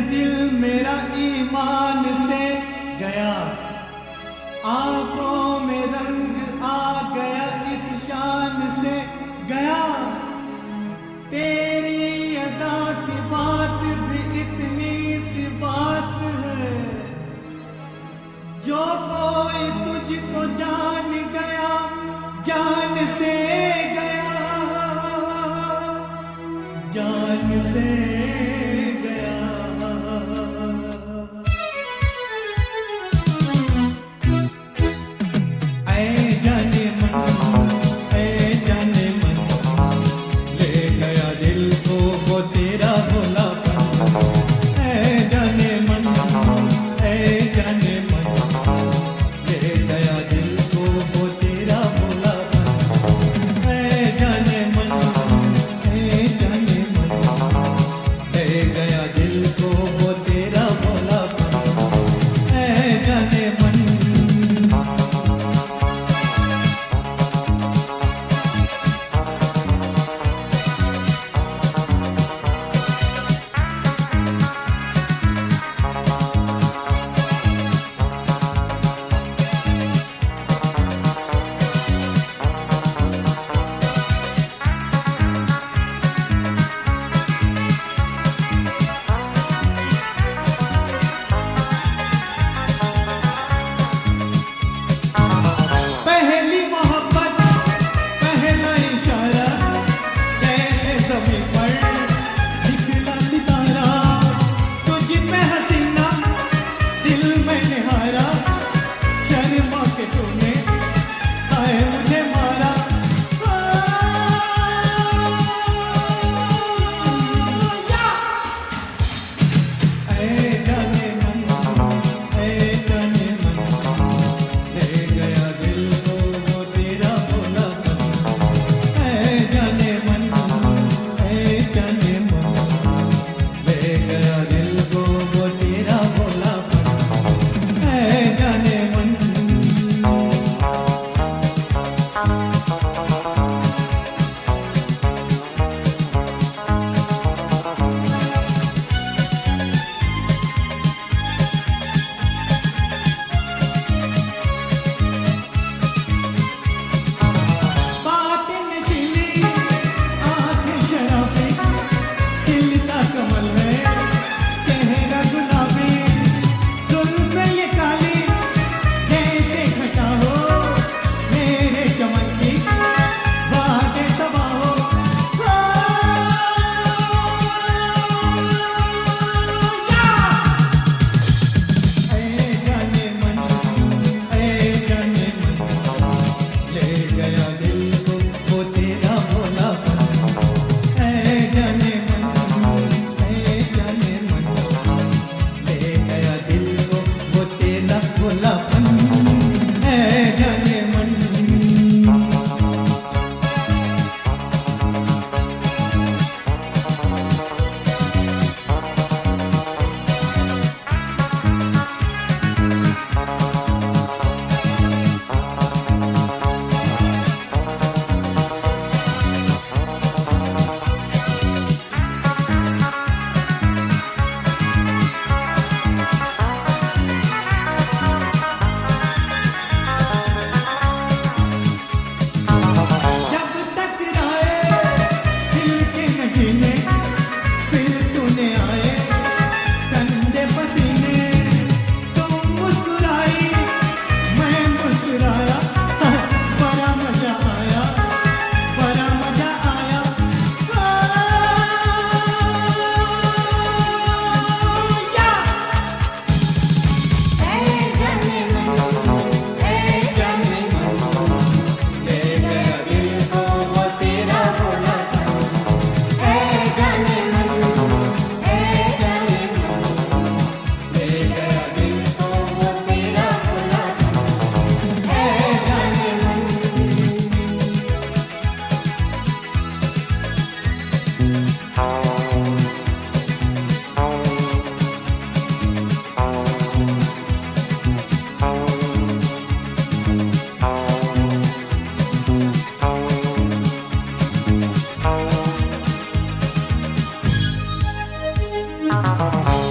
दिल मेरा ईमान से गया, आंखों में रंग आ गया इस शान से गया। तेरी अदा की बात भी इतनी सी बात है, जो कोई तुझको जान गया जान से गया, जान से गया। ऐ जाने मन, ऐ जाने मन, ले गया दिल को वो तेरा भोलापन। ऐ जाने मन, ऐ जाने मन, ले गया दिल को वो तेरा भोलापन। ऐ जाने मन, ऐ जाने मन, ले गया दिल को वो तेरा भोलापन। ऐ जाने मन। पहली मोहब्बत पहला इशारा, जैसे ज़मीं पर निकला सितारा। तुझ पे हसीना दिल में निहारा, शर्मा के तूने आए मुझे मारा। ऐ जाने मन, ऐ जाने मन, ले गया दिल को वो तेरा भोलापन। ऐ जाने मन, ऐ जाने मन, ले गया दिल को वो तेरा भोलापन। ऐ जाने मन। बातें नशीली, आंखें शराबी, खिलता कमल है चेहरा गुलाबी। जुल्फ़ें ये काली जैसे घटा हो, मेरे चमन की वादे सबा हो। ऐ जाने मन, ऐ जाने मन, ले गया दिल को वो तेरा भोलापन। ऐ जाने मन, ऐ जाने मन, ले गया दिल को वो तेरा भोलापन। ऐ जाने मन। जब तक राए दिल के नगीने, फिर तूने आए कंधे पसीने। तुम मुस्कुराई, मैं मुस्कुराया, बड़ा मजा आया, बड़ा मजा आया। या ऐ जाने मन, ऐ जाने मन, ले गया दिल को वो तेरा भोलापन। ऐ जाने मन, ऐ जाने मन, ले गया दिल को वो तेरा भोलापन। ऐ जाने मन। ऐ